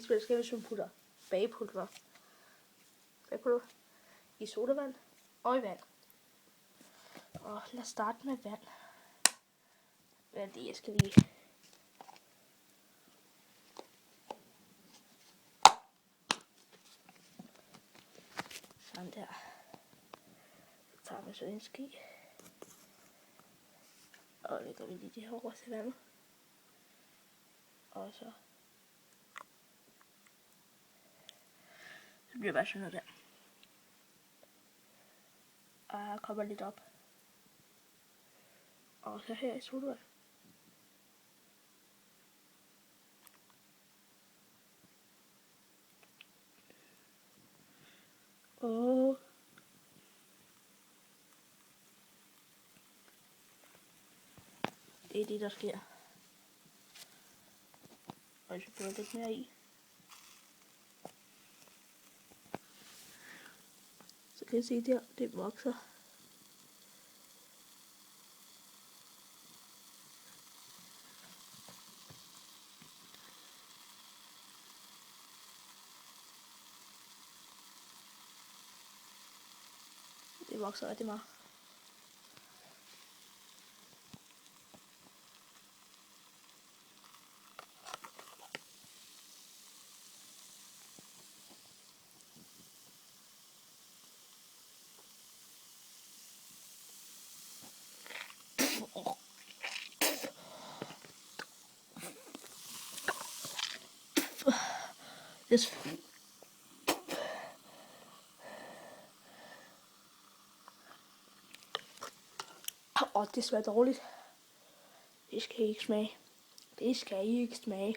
isbæl skal, hvis man putter bagepulver i sodavand og i vand. Og lad os starte med vand. Hvad er det, jeg skal lige... Sådan der. Så tager vi så en ske. Og lægger vi lige de her over til vandet. Og så bliver det bare sådan noget der. Og jeg kommer lidt op. Og så her i sodavand. Og det er det, der sker. Og så bliver lidt mere i. Så kan I se der, det vokser. Det vokser rigtig meget. Og det smager dårligt. Det skal I ikke smage. Det skal I ikke smage.